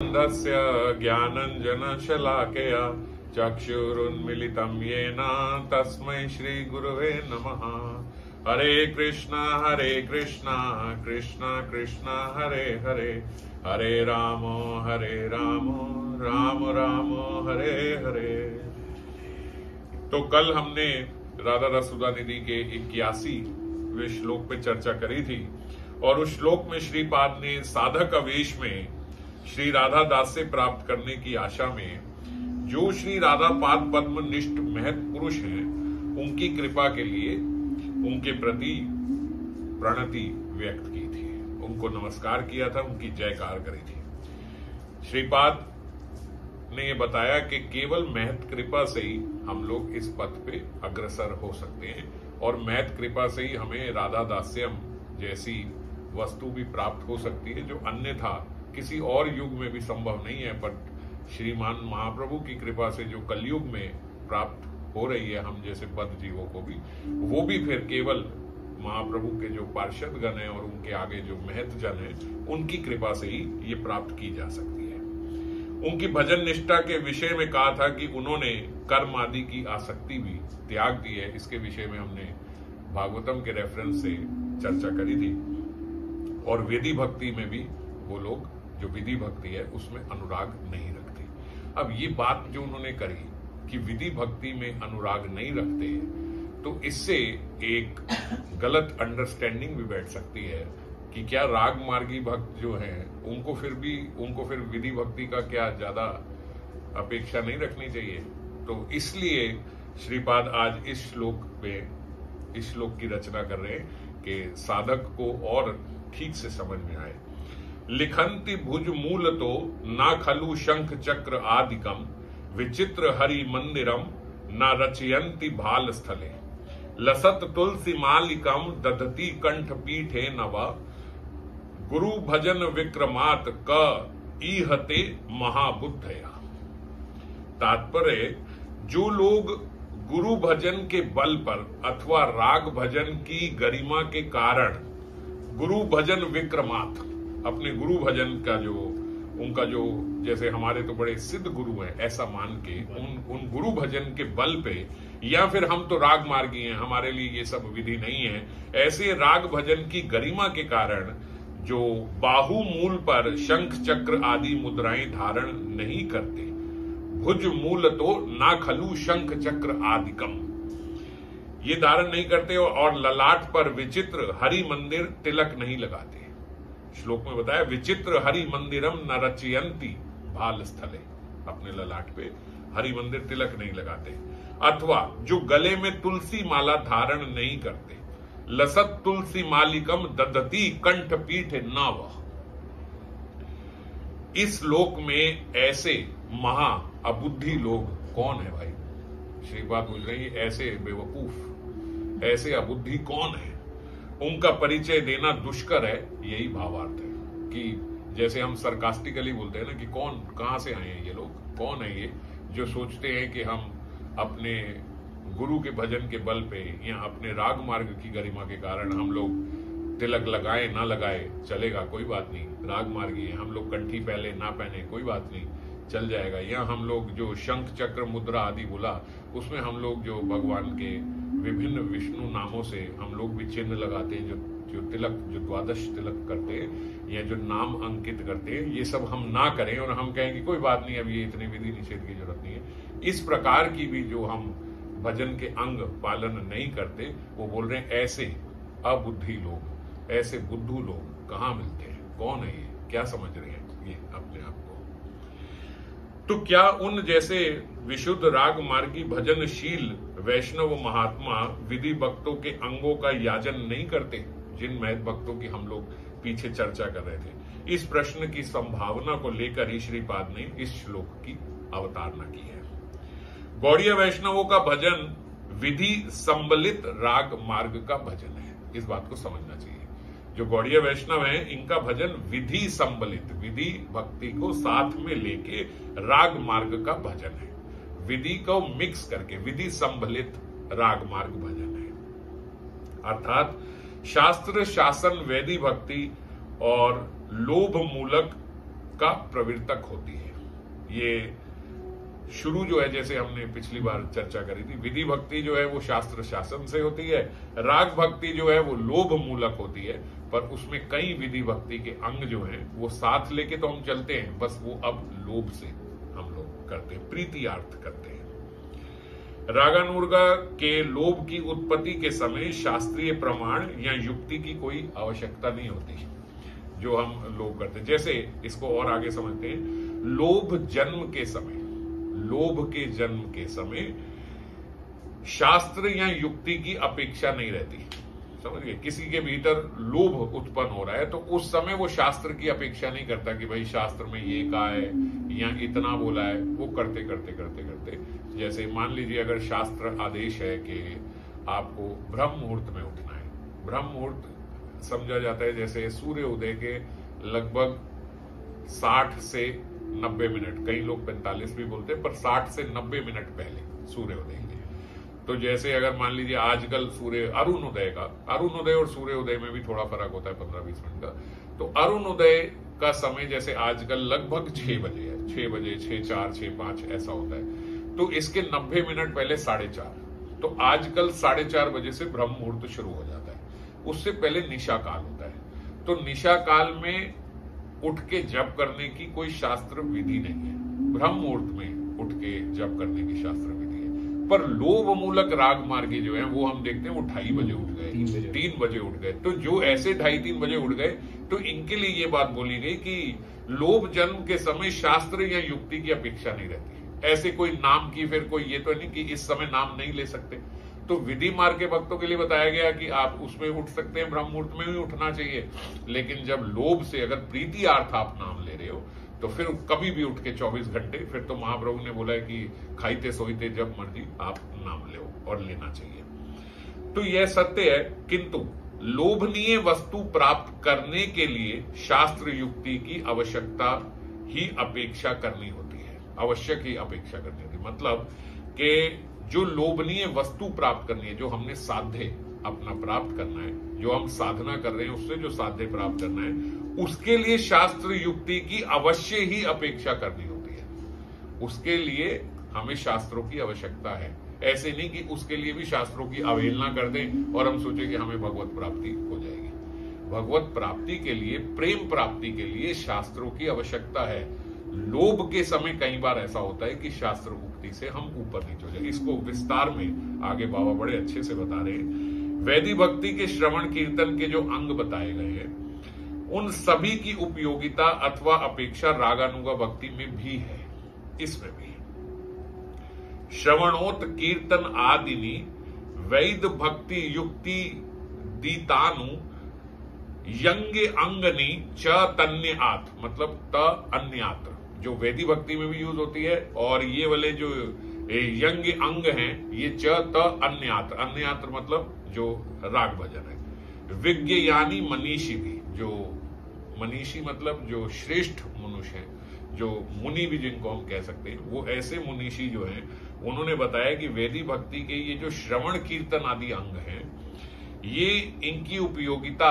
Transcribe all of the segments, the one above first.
अन्धस्य ज्ञानञ्जनशलाकया चक्षुरुन्मिलितं येन तस्मै श्रीगुरवे नमः। हरे कृष्ण कृष्ण कृष्ण हरे हरे, हरे राम राम राम हरे हरे। तो कल हमने राधा रस सुधानिधि के 81वें श्लोक पे चर्चा करी थी और उस श्लोक में श्रीपाद ने साधक आवेश में श्री राधा दास से प्राप्त करने की आशा में जो श्री राधा पाद पद्म निष्ठ महत पुरुष हैं उनकी कृपा के लिए उनके प्रति प्रणति व्यक्त की थी, उनको नमस्कार किया था, उनकी जयकार करी थी। श्रीपाद ने यह बताया कि केवल महत कृपा से ही हम लोग इस पथ पे अग्रसर हो सकते हैं और महत कृपा से ही हमें राधा दास्यम जैसी वस्तु भी प्राप्त हो सकती है जो अन्यथा किसी और युग में भी संभव नहीं है, पर श्रीमान महाप्रभु की कृपा से जो कलयुग में प्राप्त हो रही है हम जैसे बद्ध जीवों को भी, वो भी फिर केवल महाप्रभु के जो पार्षद गण हैं और उनके आगे जो महत जन है उनकी कृपा से ही ये प्राप्त की जा सकती है। उनकी भजन निष्ठा के विषय में कहा था कि उन्होंने कर्म आदि की आसक्ति भी त्याग दी है। इसके विषय में हमने भागवतम के रेफरेंस से चर्चा करी थी और विधि भक्ति में भी वो लोग जो विधि भक्ति है उसमें अनुराग नहीं रखते। अब ये बात जो उन्होंने करी कि विधि भक्ति में अनुराग नहीं रखते, तो इससे एक गलत अंडरस्टैंडिंग भी बैठ सकती है कि क्या राग मार्गी भक्त जो हैं उनको फिर विधि भक्ति का क्या ज्यादा अपेक्षा नहीं रखनी चाहिए। तो इसलिए श्रीपाद आज इस श्लोक की रचना कर रहे हैं कि साधक को और ठीक से समझ में आए। लिखंति भुज मूल तो ना खलु शंख चक्र आदिकम, विचित्र हरि मंदिरम न रचयंति भाल स्थले, लसत तुलसी मालिकम दधति कंठ पीठे नव, गुरु भजन विक्रमात क ईहते महाबुद्धया। तात्पर्य, जो लोग गुरु भजन के बल पर अथवा राग भजन की गरिमा के कारण गुरु भजन विक्रमात अपने गुरु भजन का उनका जैसे हमारे तो बड़े सिद्ध गुरु हैं ऐसा मान के उन गुरु भजन के बल पे, या फिर हम तो राग मार्गी हैं हमारे लिए ये सब विधि नहीं है, ऐसे राग भजन की गरिमा के कारण जो बाहु मूल पर शंख चक्र आदि मुद्राएं धारण नहीं करते, भुज मूल तो ना खलु शंख चक्र आदिकम, ये धारण नहीं करते और ललाट पर विचित्र हरि मंदिर तिलक नहीं लगाते। श्लोक में बताया विचित्र हरि मंदिरम न रचयंती भाल स्थले, अपने ललाट पे हरि मंदिर तिलक नहीं लगाते। अथवा जो गले में तुलसी माला धारण नहीं करते, लसत तुलसी मालिकम ददती कंठ पीठ नाव। इस लोक में ऐसे महा अबुद्धि लोग कौन है भाई? श्रीपाद बोल रहे हैं ऐसे बेवकूफ, ऐसे अबुद्धि कौन है, उनका परिचय देना दुष्कर है। यही भावार्थ है कि जैसे हम सरकास्टिकली बोलते हैं ना कि कौन कहां से आए हैं ये लोग, कौन है ये जो सोचते हैं कि हम अपने गुरु के भजन के बल पे या अपने राग मार्ग की गरिमा के कारण हम लोग तिलक लगाए ना लगाए चलेगा, कोई बात नहीं, राग मार्गी है, हम लोग कंठी पहले ना पहने कोई बात नहीं, चल जाएगा। या हम लोग जो शंख चक्र मुद्रा आदि बोला उसमें हम लोग जो भगवान के विभिन्न विष्णु नामों से हम लोग भी चिन्ह लगाते हैं, जो तिलक जो द्वादश तिलक करते हैं या जो नाम अंकित करते हैं, ये सब हम ना करें और हम कहें कि कोई बात नहीं, अब ये इतनी विधि निषेध की जरूरत नहीं है। इस प्रकार की भी जो हम भजन के अंग पालन नहीं करते, वो बोल रहे हैं ऐसे अबुद्धि लोग, ऐसे बुद्धू लोग कहाँ मिलते हैं, कौन है ये, क्या समझ रहे हैं ये अपने आप को। तो क्या उन जैसे विशुद्ध राग मार्गी भजनशील वैष्णव महात्मा विधि भक्तों के अंगों का याजन नहीं करते, जिन महत भक्तों की हम लोग पीछे चर्चा कर रहे थे? इस प्रश्न की संभावना को लेकर ही श्रीपाद ने इस श्लोक की अवतारणा की है। गौड़ीय वैष्णवों का भजन विधि संबलित राग मार्ग का भजन है, इस बात को समझना चाहिए। जो गौड़ीय वैष्णव हैं इनका भजन विधि संबलित, विधि भक्ति को साथ में लेके राग मार्ग का भजन है, विधि को मिक्स करके विधि संबलित राग मार्ग भजन है। अर्थात शास्त्र शासन वैधि भक्ति और लोभ मूलक का प्रवर्तक होती है। ये शुरू जो है, जैसे हमने पिछली बार चर्चा करी थी, विधि भक्ति जो है वो शास्त्र शासन से होती है, राग भक्ति जो है वो लोभ मूलक होती है, पर उसमें कई विधि भक्ति के अंग जो हैं वो साथ लेके तो हम चलते हैं, बस वो अब लोभ से हम लोग करते हैं, प्रीतियार्थ करते हैं। रागानुगा के लोभ की उत्पत्ति के समय शास्त्रीय प्रमाण या युक्ति की कोई आवश्यकता नहीं होती जो हम लोभ करते हैं। जैसे इसको और आगे समझते हैं, लोभ के जन्म के समय शास्त्र या युक्ति की अपेक्षा नहीं रहती। समझ गए, किसी के भीतर लोभ उत्पन्न हो रहा है तो उस समय वो शास्त्र की अपेक्षा नहीं करता कि भाई शास्त्र में ये कहा है या इतना बोला है। वो करते करते करते करते, जैसे मान लीजिए अगर शास्त्र आदेश है कि आपको ब्रह्म मुहूर्त में उठना है, ब्रह्म मुहूर्त समझा जाता है जैसे सूर्य उदय के लगभग 60 से 90 मिनट, कई लोग 45 भी बोलते हैं, पर 60 से 90 मिनट पहले सूर्योदय के। तो जैसे अगर मान लीजिए आजकल अरुणोदय और सूर्योदय में भी थोड़ा फर्क होता है 15-20 मिनट का। तो अरुणोदय का समय जैसे आजकल लगभग 6 बजे है, 6 बजे, 6:04, 6:05 ऐसा होता है। तो इसके 90 मिनट पहले 4:30, तो आजकल 4:30 बजे से ब्रह्म मुहूर्त शुरू हो जाता है। उससे पहले निशा काल होता है। तो निशा काल में उठ के जप करने की कोई शास्त्र विधि नहीं है, ब्रह्म मुहूर्त में उठ के जप करने की शास्त्र विधि है। पर लोभ मूलक राग मार्गी जो है वो हम देखते हैं वो 2:30 बजे उठ गए, 3 बजे उठ गए। तो जो ऐसे 2:30-3 बजे उठ गए तो इनके लिए ये बात बोली गई कि लोभ जन्म के समय शास्त्र या युक्ति की अपेक्षा नहीं रहती। ऐसे कोई नाम की फिर कोई ये तो नहीं कि इस समय नाम नहीं ले सकते। तो विधि मार्ग के भक्तों के लिए बताया गया कि आप उसमें उठ सकते हैं, ब्रह्म मुहूर्त में भी उठना चाहिए। लेकिन जब लोभ से अगर प्रीति अर्थ आप नाम ले रहे हो तो फिर कभी भी उठ के 24 घंटे, फिर तो महाप्रभु ने बोला है कि खाइते सोईते जब मर्जी आप नाम लो और लेना चाहिए। तो यह सत्य है, किंतु लोभनीय वस्तु प्राप्त करने के लिए शास्त्र युक्ति की आवश्यकता ही अपेक्षा करनी होती है, आवश्यक ही अपेक्षा करनी होती है। मतलब कि जो लोभनीय वस्तु प्राप्त करनी है, जो हमने साध्य अपना प्राप्त करना है, जो हम साधना कर रहे हैं उससे जो साध्य प्राप्त करना है, उसके लिए शास्त्र युक्ति की अवश्य ही अपेक्षा करनी होती है। उसके लिए हमें शास्त्रों की आवश्यकता है। ऐसे नहीं कि उसके लिए भी शास्त्रों की अवहेलना कर दें और हम सोचें कि हमें भगवत प्राप्ति हो जाएगी। भगवत प्राप्ति के लिए, प्रेम प्राप्ति के लिए शास्त्रों की आवश्यकता है। लोभ के समय कई बार ऐसा होता है कि शास्त्र उक्ति से हम ऊपर नीचे हो जाए। इसको विस्तार में आगे बाबा बड़े अच्छे से बता रहे हैं। वैदिक भक्ति के श्रवण कीर्तन के जो अंग बताए गए हैं उन सभी की उपयोगिता अथवा अपेक्षा रागानुगा भक्ति में भी है, इसमें भी है। श्रवणोत कीर्तन आदिनी वैद भक्ति युक्ति दीतानु यंग अंगनी च तन्यात, मतलब त अन्यात्र, जो वैदिक भक्ति में भी यूज होती है। और ये वाले जो यंग अंग हैं ये च त अन्यात्र, अन्यात्र मतलब जो राग भजन है। विज्ञानी मनीषी भी, जो मनीषी मतलब जो श्रेष्ठ मनुष्य हैं, जो मुनि भी जिनको हम कह सकते हैं, वो ऐसे मुनीषी जो हैं उन्होंने बताया कि वैदिक भक्ति के ये जो श्रवण कीर्तन आदि अंग हैं, ये इनकी उपयोगिता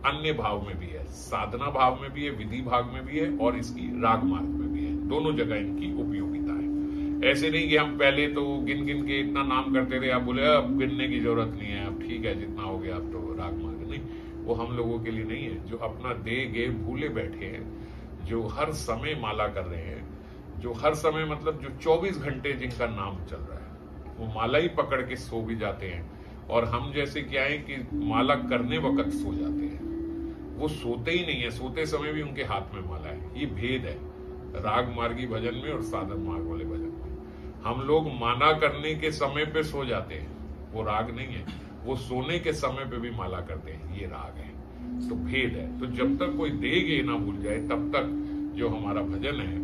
अन्य भाव में भी है, साधना भाव में भी है, विधि भाग में भी है और इसकी राग मार्ग में भी है। दोनों जगह इनकी उपयोगिता है। ऐसे नहीं कि हम पहले तो गिन गिन के इतना नाम करते थे, आप बोले अब गिनने की जरूरत नहीं है, अब ठीक है जितना हो गया अब तो राग मार्ग। नहीं, वो हम लोगों के लिए नहीं है। जो अपना दे गे भूले बैठे हैं, जो हर समय माला कर रहे हैं, जो हर समय मतलब जो 24 घंटे जिनका नाम चल रहा है, वो माला ही पकड़ के सो भी जाते हैं। और हम जैसे क्या है कि माला करने वक्त सो जाते हैं, वो सोते ही नहीं है, सोते समय भी उनके हाथ में माला है। ये भेद है राग मार्गी भजन में और साधन मार्ग वाले भजन में। हम लोग माला करने के समय पे सो जाते हैं, वो राग नहीं है। वो सोने के समय पे भी माला करते हैं, ये राग है। तो भेद है। तो जब तक कोई देगे ना भूल जाए तब तक जो हमारा भजन है,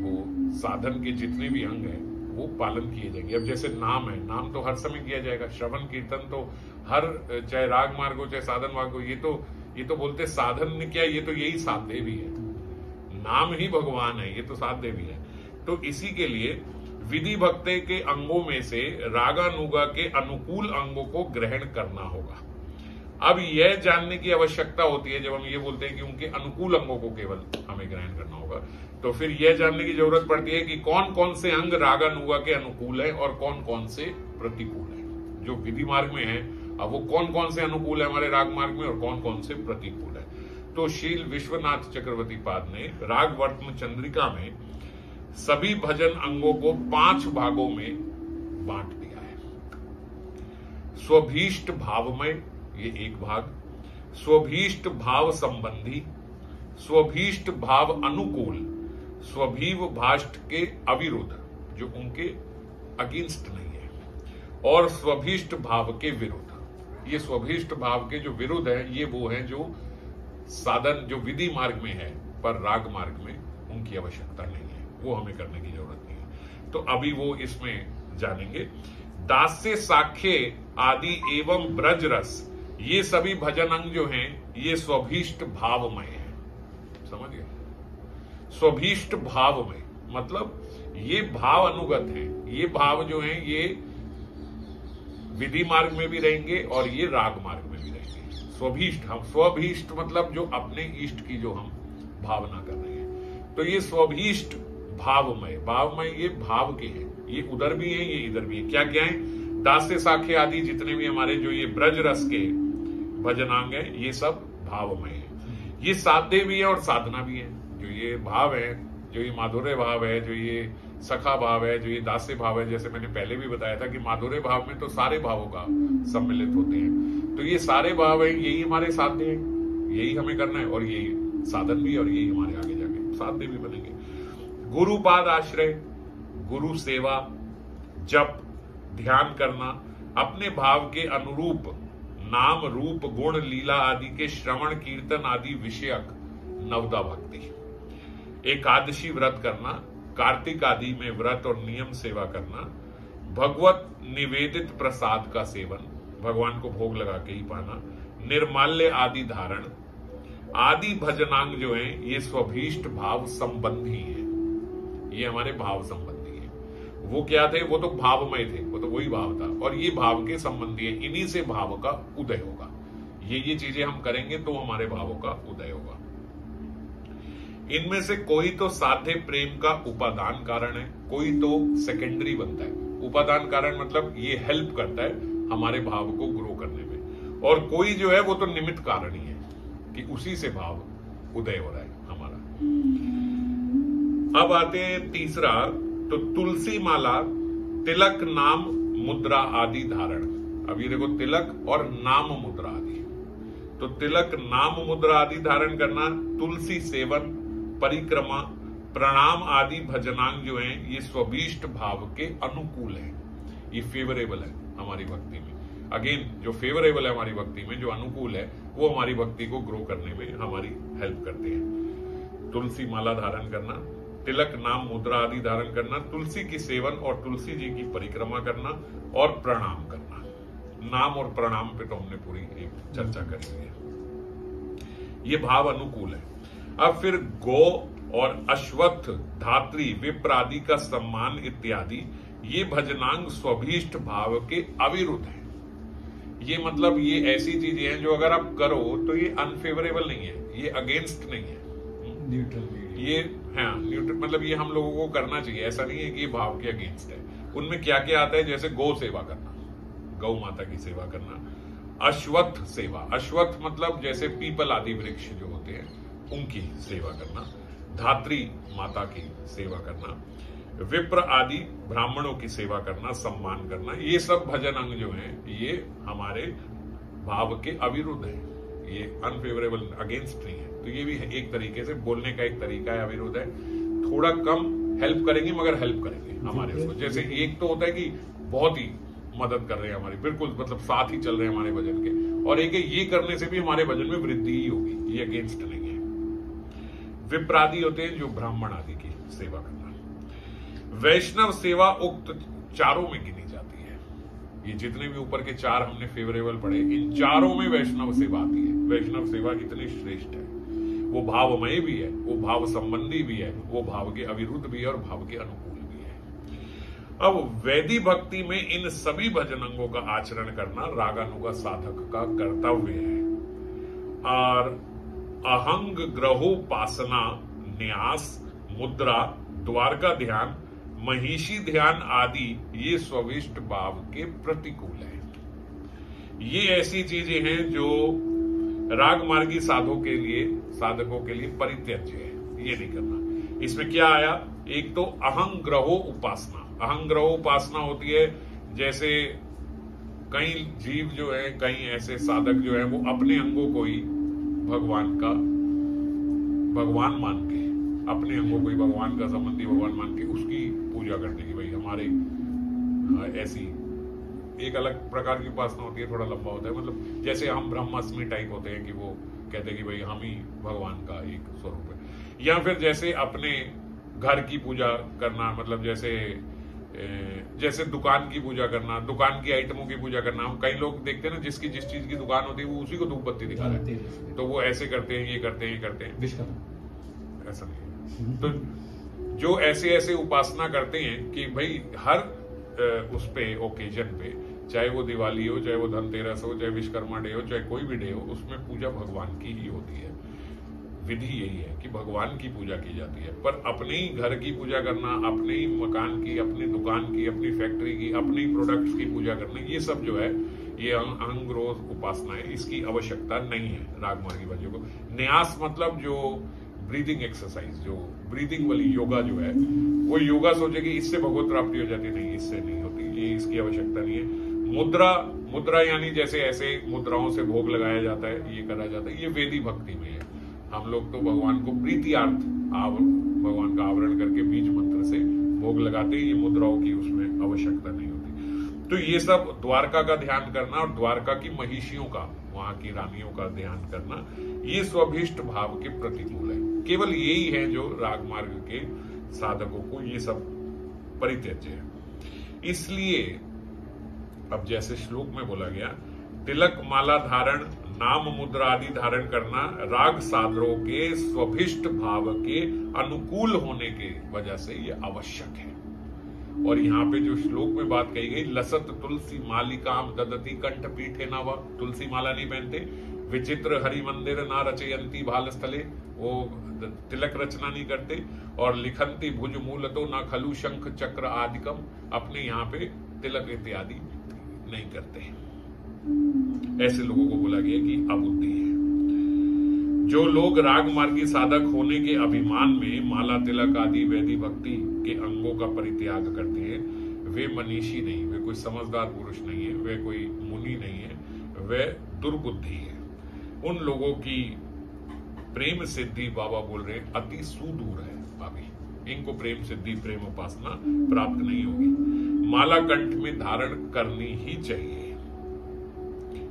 वो साधन के जितने भी अंग हैं वो पालन किए जाएंगे। अब जैसे नाम है, नाम तो हर समय किया जाएगा। श्रवण कीर्तन तो हर, चाहे राग मार्ग हो चाहे साधन मार्ग हो, ये तो बोलते साधन ने क्या, ये तो यही साध्य भी है। नाम ही भगवान है, ये तो साध्य भी है। तो इसी के लिए विधि भक्ति के अंगों में से रागानुगा के अनुकूल अंगों को ग्रहण करना होगा। अब यह जानने की आवश्यकता होती है जब हम ये बोलते हैं कि उनके अनुकूल अंगों को केवल हमें ग्रहण करना होगा, तो फिर यह जानने की जरूरत पड़ती है कि कौन कौन से अंग रागानुगा के अनुकूल है और कौन कौन से प्रतिकूल है। जो विधि मार्ग में है, अब वो कौन कौन से अनुकूल है हमारे राग मार्ग में और कौन कौन से प्रतिकूल है। तो शील विश्वनाथ चक्रवर्ती पाद ने राग वर्त्म चंद्रिका में सभी भजन अंगों को 5 भागों में बांट दिया है। स्वभीष्ट भावमय, ये एक भाग, स्वभीष्ट भाव संबंधी, स्वभीष्ट भाव अनुकूल, स्वभीव भाष्ट के अविरुद्ध जो उनके अगेंस्ट नहीं है, और स्वभीष्ट भाव के विरुद्ध। ये स्वभीष्ट भाव के जो विरुद्ध है ये वो हैं जो साधन जो विधि मार्ग में है पर राग मार्ग में उनकी आवश्यकता नहीं है, वो हमें करने की जरूरत नहीं है। तो अभी वो इसमें जानेंगे। दास्य साख्य आदि एवं ब्रज रस, ये सभी भजन अंग जो हैं ये स्वभीष्ट भावमय है। समझिए, स्वभीष्ट भावमय मतलब ये भाव अनुगत है, ये भाव जो हैं ये विधि मार्ग में भी रहेंगे और ये राग मार्ग में भी रहेंगे। स्वभीष्ट, हम स्वभीष्ट मतलब जो अपने इष्ट की जो हम भावना कर रहे हैं, तो ये स्वभीष्ट भावमय, भावमय ये भाव के हैं, ये उधर भी है ये इधर भी है। क्या क्या है? दास्य साख्य आदि जितने भी हमारे जो ये ब्रज रस के भजनांग है ये सब भावमय है। ये साध्य भी है और साधना भी है। जो ये भाव है, जो ये माधुर्य भाव है, जो ये सखा भाव है, जो ये दास्य भाव है, जैसे मैंने पहले भी बताया था कि माधुर्य भाव में तो सारे भावों का सम्मिलित होते हैं। तो ये सारे भाव है, यही हमारे साध्य है, यही हमें करना है, और यही साधन भी और यही हमारे आगे जाके साध्य भी बनेंगे। गुरुपाद आश्रय, गुरु सेवा, जप, ध्यान करना, अपने भाव के अनुरूप नाम रूप गुण लीला आदि के श्रवण कीर्तन आदि विषयक नवदा भक्ति, एकादशी व्रत करना, कार्तिक आदि में व्रत और नियम सेवा करना, भगवत निवेदित प्रसाद का सेवन, भगवान को भोग लगा के ही पाना, निर्माल्य आदि धारण आदि भजनांग जो हैं ये स्वभीष्ट भाव संबंधी हैं। ये हमारे भाव संबंधी है। वो क्या थे? वो तो भावमय थे, वो तो वही भाव था, और ये भाव के संबंधी है। इन्हीं से भाव का उदय होगा। ये चीजें हम करेंगे तो हमारे भावों का उदय होगा। इनमें से कोई तो साध्य प्रेम का उपादान कारण है, कोई तो सेकेंडरी बनता है। उपादान कारण मतलब ये हेल्प करता है हमारे भाव को ग्रो करने में, और कोई जो है वो तो निमित्त कारण ही है कि उसी से भाव उदय हो रहा है हमारा। अब आते हैं तीसरा, तो तुलसी माला, तिलक, नाम, मुद्रा आदि धारण। अब ये देखो, तिलक और नाम मुद्रा आदि, तो तिलक, नाम, मुद्रा आदि धारण करना, तुलसी सेवन, परिक्रमा, प्रणाम आदि भजनांग जो हैं ये स्वभीष्ट भाव के अनुकूल है। ये फेवरेबल है हमारी भक्ति में। अगेन, जो फेवरेबल है हमारी भक्ति में, जो अनुकूल है, वो हमारी भक्ति को ग्रो करने में हमारी हेल्प करते हैं। तुलसी माला धारण करना, तिलक, नाम, मुद्रा आदि धारण करना, तुलसी की सेवन और तुलसी जी की परिक्रमा करना, और प्रणाम करना। नाम और प्रणाम पे तो हमने पूरी एक चर्चा करी है। ये भाव अनुकूल है। अब फिर गो और अश्वत्थ, धात्री, विप्र आदि का सम्मान इत्यादि ये भजनांग स्वभीष्ट भाव के अविरुद्ध है। ये मतलब ये ऐसी चीजें हैं जो अगर आप करो तो ये अनफेवरेबल नहीं है, ये अगेंस्ट नहीं है, न्यूट्रल। ये हाँ न्यूट्रल मतलब ये हम लोगों को करना चाहिए। ऐसा नहीं है कि ये भाव के अगेंस्ट है। उनमें क्या क्या आता है? जैसे गौ सेवा करना, गौ माता की सेवा करना, अश्वत्थ सेवा, अश्वत्थ मतलब जैसे पीपल आदि वृक्ष जो होते हैं उनकी सेवा करना, धात्री माता की सेवा करना, विप्र आदि ब्राह्मणों की सेवा करना, सम्मान करना, ये सब भजन अंग जो हैं ये हमारे भाव के अविरुद्ध है। ये अनफेवरेबल, अगेंस्ट नहीं है। तो ये भी एक तरीके से बोलने का एक तरीका है, अविरुद्ध है। थोड़ा कम हेल्प करेंगे मगर हेल्प करेंगे हमारे उसको। जैसे एक तो होता है कि बहुत ही मदद कर रहे हैं हमारी, बिल्कुल मतलब साथ ही चल रहे हैं हमारे भजन के, और एक है ये करने से भी हमारे भजन में वृद्धि ही होगी, ये अगेंस्ट नहीं है। विप्रादि होते हैं जो ब्राह्मण आदि की सेवा करना। वैष्णव सेवा उक्त चारों में गिनी जाती है। ये जितने भी ऊपर के चार हमने फेवरेबल पढ़े, इन चारों में वैष्णव सेवा आती है। वैष्णव सेवा इतनी श्रेष्ठ है, वो भावमय भी है, वो भाव संबंधी भी है, वो भाव के अविरुद्ध भी है और भाव के अनुकूल भी है। अब वैदिक भक्ति में इन सभी भजन अंगों का आचरण करना रागानुगा साधक का कर्तव्य है। और अहंग ग्रहोपासना, न्यास, मुद्रा, द्वारका ध्यान, महिषी ध्यान आदि ये स्वविष्ट भाव के प्रतिकूल है। ये ऐसी चीजें हैं जो रागमार्गी साधकों के लिए परित्यज्य है, ये नहीं करना। इसमें क्या आया, एक तो अहंग ग्रहो उपासना। अहंग ग्रहो उपासना होती है, जैसे कई जीव जो है, कई ऐसे साधक जो है, वो अपने अंगों को ही भगवान मान के, अपने अंगों को ही भगवान का संबंधी भगवान मान के उसकी पूजा करते कि भाई हमारे ऐसी एक अलग प्रकार की उपासना होती है, थोड़ा लंबा होता है। मतलब जैसे हम ब्रह्मास्मि टाइप होते हैं कि वो कहते हैं कि भाई हम ही भगवान का एक स्वरूप है। या फिर जैसे अपने घर की पूजा करना, मतलब जैसे दुकान की पूजा करना, दुकान की आइटमों की पूजा करना। हम कई लोग देखते हैं ना, जिसकी जिस चीज की दुकान होती है वो उसी को धूप बत्ती दिखा रहे हैं, तो वो ऐसे करते हैं, ये करते हैं। ऐसा नहीं। तो जो ऐसे उपासना करते हैं कि भाई हर उस पे ओकेजन पे, चाहे वो दिवाली हो, चाहे वो धनतेरस हो, चाहे विश्वकर्मा डे हो, चाहे कोई भी डे हो, उसमें पूजा भगवान की ही होती है। विधि यही है कि भगवान की पूजा की जाती है। पर अपने ही घर की पूजा करना, अपने ही मकान की, अपनी दुकान की, अपनी फैक्ट्री की, अपने ही प्रोडक्ट्स की पूजा करना, ये सब जो है ये अहंग ग्रह उपासना है। इसकी आवश्यकता नहीं है रागमार्गी भजनों को। न्यास मतलब जो ब्रीदिंग एक्सरसाइज, जो ब्रीदिंग वाली योगा जो है, वो योगा सोचे कि इससे भगवत प्राप्ति हो जाती, नहीं, इससे नहीं होती, ये इसकी आवश्यकता नहीं है। मुद्रा यानी जैसे ऐसे मुद्राओं से भोग लगाया जाता है, ये करा जाता है, ये वैदिक भक्ति में है। हम लोग तो भगवान को प्रीतियार्थ भगवान का आवरण करके बीज मंत्र से भोग लगाते हैं, ये मुद्राओं की उसमें आवश्यकता नहीं होती। तो ये सब द्वारका का ध्यान करना और द्वारका की महिषियों का, वहां की रानियों का ध्यान करना, ये स्वभिष्ट भाव के प्रतिकूल है। केवल यही है जो रागमार्ग के साधकों को ये सब परित्यज्य है। इसलिए अब जैसे श्लोक में बोला गया, तिलक माला धारण, नाम मुद्रा आदि धारण करना राग साधकों के स्वभिष्ट भाव के अनुकूल होने के वजह से ये आवश्यक है। और यहाँ पे जो श्लोक में बात कही गई, लसत तुलसी मालिकाम ददती कंठ पीठे नव, तुलसी माला नहीं पहनते, विचित्र हरि मंदिर ना रचयंती भाल स्थले, वो तिलक रचना नहीं करते, और लिखंती भुज मूल तो ना खलु शंख चक्र आदिकम, अपने यहाँ पे तिलक इत्यादि नहीं करते। ऐसे लोगों को बोला गया कि अबुद्धि है। जो लोग रागमार्गी साधक होने के अभिमान में माला तिलक आदि वैदिक भक्ति के अंगों का परित्याग करते हैं, वे मनीषी नहीं, वे कोई समझदार पुरुष नहीं है, वे कोई मुनि नहीं है, वे दुर्बुद्धि है। उन लोगों की प्रेम सिद्धि, बाबा बोल रहे हैं, अति सुदूर है। अभी इनको प्रेम सिद्धि, प्रेम उपासना प्राप्त नहीं होगी। माला कंठ में धारण करनी ही चाहिए।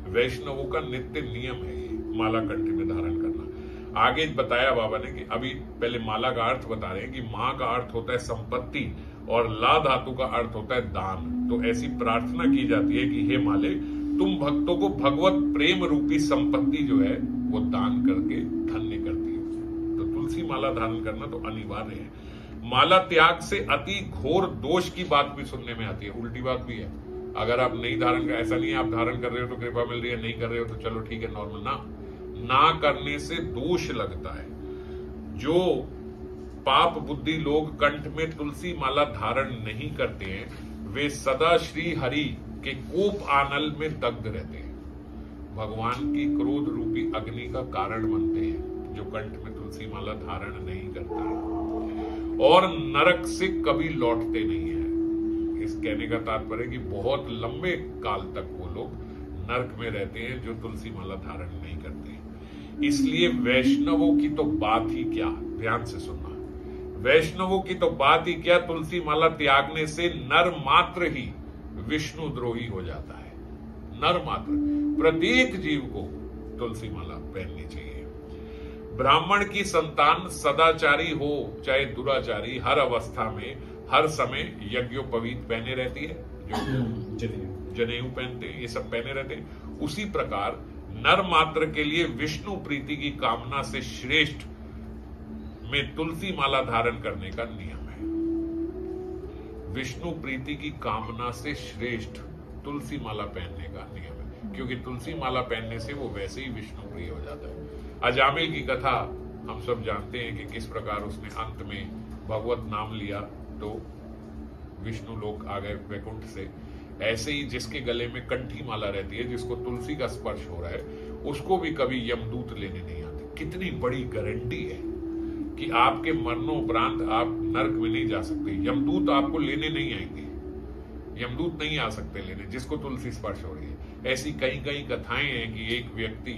वैष्णवों का नित्य नियम है ये, माला कंठ में धारण करना। आगे बताया बाबा ने कि अभी पहले माला का अर्थ बता रहे हैं कि मां का अर्थ होता है संपत्ति और ला धातु का अर्थ होता है दान। तो ऐसी प्रार्थना की जाती है कि हे माले, तुम भक्तों को भगवत प्रेम रूपी संपत्ति जो है वो दान करके धन्य करती हो। तो तुलसी माला धारण करना तो अनिवार्य है। माला त्याग से अति घोर दोष की बात भी सुनने में आती है, उल्टी बात भी है। अगर आप नहीं धारण कर, ऐसा नहीं है आप धारण कर रहे हो तो कृपा मिल रही है, नहीं कर रहे हो तो चलो ठीक है नॉर्मल, ना करने से दोष लगता है। जो पाप बुद्धि लोग कंठ में तुलसी माला धारण नहीं करते हैं, वे सदा श्री हरि के कोप आनल में दग्ध रहते हैं, भगवान की क्रोध रूपी अग्नि का कारण बनते हैं। जो कंठ में तुलसी माला धारण नहीं करता है और नरक से कभी लौटते नहीं है। इस कहने का तात्पर्य कि बहुत लंबे काल तक वो लोग नरक में रहते हैं जो तुलसी माला धारण नहीं करते। इसलिए वैष्णवों की तो बात ही क्या, ध्यान से सुनना, वैष्णवों की तो बात ही क्या, तुलसी माला त्यागने से नर मात्र ही विष्णु द्रोही हो जाता है। नर मात्र, प्रत्येक जीव को तुलसी माला पहननी चाहिए। ब्राह्मण की संतान सदाचारी हो चाहे दुराचारी, हर अवस्था में हर समय यज्ञोपवीत पहने रहती है, जो जनेऊ पहनते हैं, ये सब पहने रहते हैं। उसी प्रकार नर मात्र के लिए विष्णु प्रीति की कामना से श्रेष्ठ में तुलसी माला धारण करने का नियम है। विष्णु प्रीति की कामना से श्रेष्ठ तुलसी माला पहनने का नियम है, क्योंकि तुलसी माला पहनने से वो वैसे ही विष्णु प्रिय हो जाता है। अजामिल की कथा हम सब जानते हैं कि किस प्रकार उसने अंत में भगवत नाम लिया तो विष्णु लोक आ गए वैकुंठ से। ऐसे ही जिसके गले में कंठी माला रहती है, जिसको तुलसी का स्पर्श हो रहा है, उसको भी कभी यमदूत लेने नहीं आते। कितनी बड़ी गारंटी है कि आपके मरणोपरांत आप नरक में नहीं जा सकते, यमदूत आपको लेने नहीं आएंगे, यमदूत नहीं आ सकते लेने जिसको तुलसी स्पर्श हो रही है। ऐसी कई कई कथाएं हैं कि एक व्यक्ति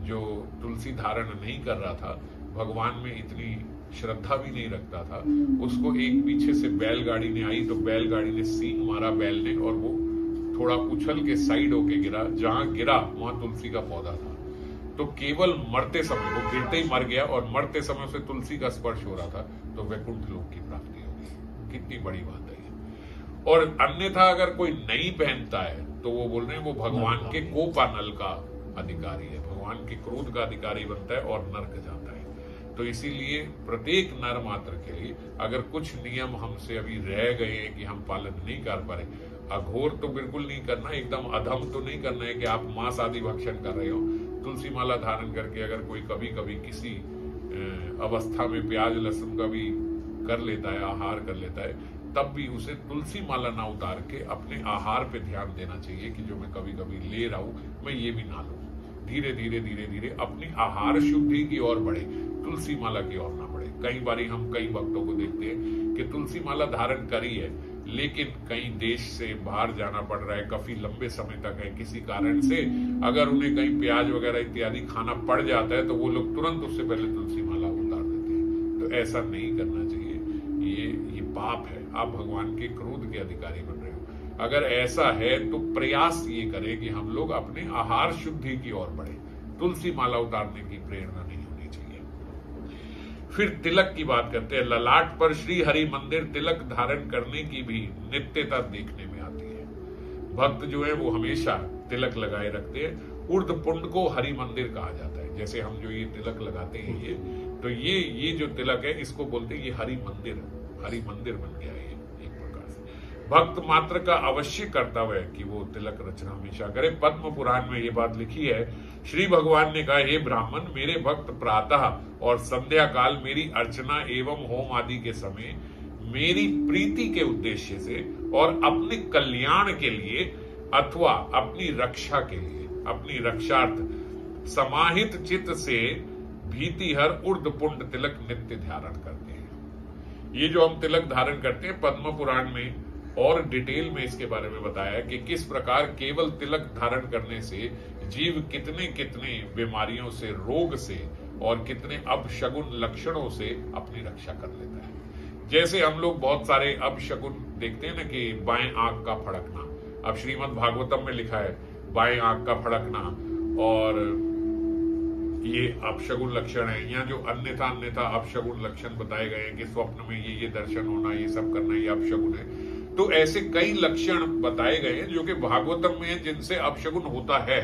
जो तुलसी धारण नहीं कर रहा था, भगवान में इतनी श्रद्धा भी नहीं रखता था, उसको एक पीछे से बैलगाड़ी ने आई तो बैलगाड़ी ने सींग मारा बैल ने, और वो थोड़ा उछल के साइड होके गिरा। जहां गिरा वहां तुलसी का पौधा था, तो केवल मरते समय, वो गिरते ही मर गया और मरते समय उसे तुलसी का स्पर्श हो रहा था, तो वैकुंठ लोक की प्राप्ति हो गई। कितनी बड़ी बात है ये। और अन्यथा अगर कोई नहीं पहनता है तो वो बोल रहे हैं वो भगवान के कोपानल का अधिकारी है, भगवान के क्रोध का अधिकारी बनता है और नरक जाता है। तो इसीलिए प्रत्येक नर मात्र के लिए अगर कुछ नियम हमसे अभी रह गए हैं कि हम पालन नहीं कर पा रहे, अघोर तो बिल्कुल नहीं करना, एकदम अधम तो नहीं करना है कि आप मांस आदि भक्षण कर रहे हो। तुलसी माला धारण करके अगर कोई कभी कभी किसी अवस्था में प्याज लहसुन का भी कर लेता है, आहार कर लेता है, तब भी उसे तुलसी माला ना उतार के अपने आहार पे ध्यान देना चाहिए कि जो मैं कभी कभी ले रहा हूं मैं ये भी ना लूं। धीरे धीरे धीरे धीरे अपनी आहार शुद्धि की ओर बढ़े, तुलसी माला की ओर ना बढ़े। कई बारी हम कई भक्तों को देखते हैं कि तुलसी माला धारण करी है, लेकिन कहीं देश से बाहर जाना पड़ रहा है, काफी लंबे समय तक है, किसी कारण से अगर उन्हें कहीं प्याज वगैरह इत्यादि खाना पड़ जाता है तो वो लोग तुरंत उससे पहले तुलसी माला उतार देते हैं। तो ऐसा नहीं करना चाहिए, ये पाप है, आप भगवान के क्रोध के अधिकारी बन रहे हो। अगर ऐसा है तो प्रयास ये करें कि हम लोग अपने आहार शुद्धि की ओर बढ़े, तुलसी माला उतारने की प्रेरणा नहीं होनी चाहिए। फिर तिलक की बात करते हैं। ललाट पर श्री हरि मंदिर तिलक धारण करने की भी नित्यता देखने में आती है। भक्त जो है वो हमेशा तिलक लगाए रखते हैं। उर्ध पुंड को हरि मंदिर कहा जाता है। जैसे हम जो ये तिलक लगाते हैं ये जो तिलक है इसको बोलते हैं ये हरि मंदिर बन गया है एक प्रकार से। भक्त मात्र का अवश्य कर्तव्य है कि वो तिलक रचना हमेशा करे। पद्म पुराण में ये बात लिखी है, श्री भगवान ने कहा, हे ब्राह्मण, मेरे भक्त प्रातः और संध्या काल मेरी अर्चना एवं होम आदि के समय मेरी प्रीति के उद्देश्य से और अपने कल्याण के लिए अथवा अपनी रक्षा के लिए, अपनी रक्षार्थ समाहित चित्त से भीतिहर उर्ध पुंड तिलक नित्य धारण करते हैं। ये जो हम तिलक धारण करते हैं, पद्म पुराण में और डिटेल में इसके बारे में बताया है कि किस प्रकार केवल तिलक धारण करने से जीव कितने कितने बीमारियों से, रोग से और कितने अपशगुन लक्षणों से अपनी रक्षा कर लेता है। जैसे हम लोग बहुत सारे अपशगुन देखते हैं ना कि बाएं आंख का फड़कना, अब श्रीमद् भागवतम में लिखा है बाएं आंख का फड़कना, और ये अपशगुन लक्षण है। यहाँ जो अन्यथा अपशगुन लक्षण बताए गए हैं कि स्वप्न में ये दर्शन होना, ये सब करना, ये अपशगुन है। तो ऐसे कई लक्षण बताए गए हैं जो कि भागवतम में है, जिनसे अपशगुन होता है।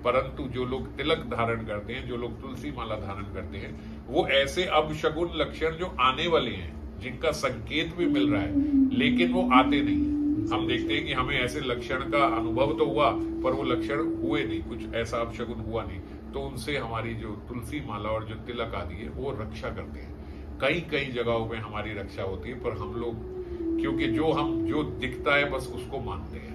परंतु जो लोग तिलक धारण करते हैं, जो लोग तुलसी माला धारण करते हैं, वो ऐसे अपशगुन लक्षण जो आने वाले हैं, जिनका संकेत भी मिल रहा है लेकिन वो आते नहीं है। हम देखते हैं कि हमें ऐसे लक्षण का अनुभव तो हुआ पर वो लक्षण हुए नहीं, कुछ ऐसा अपशगुन हुआ नहीं, तो उनसे हमारी जो तुलसी माला और जो तिलक आदि है वो रक्षा करते हैं। कई कई जगहों पे हमारी रक्षा होती है, पर हम लोग क्योंकि जो दिखता है बस उसको मानते हैं,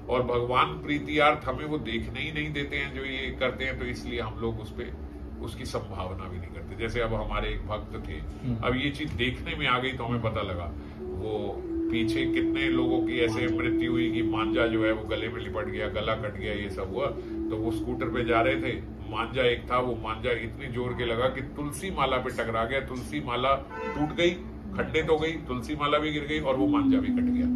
और भगवान प्रीतियार्थ हमें वो देखने ही नहीं देते हैं जो ये करते हैं, तो इसलिए हम लोग उस पे उसकी संभावना भी नहीं करते। जैसे अब हमारे एक भक्त थे, अब ये चीज देखने में आ गई तो हमें पता लगा, वो पीछे कितने लोगों की ऐसे मृत्यु हुई कि मांझा जो है वो गले में लिपट गया, गला कट गया, ये सब हुआ। तो वो स्कूटर पे जा रहे थे, मांझा एक था, वो मांझा इतनी जोर के लगा कि तुलसी माला पे टकरा गया, तुलसी माला टूट गई, खंडित हो गई, तुलसी माला भी गिर गई और वो मांझा भी कट गया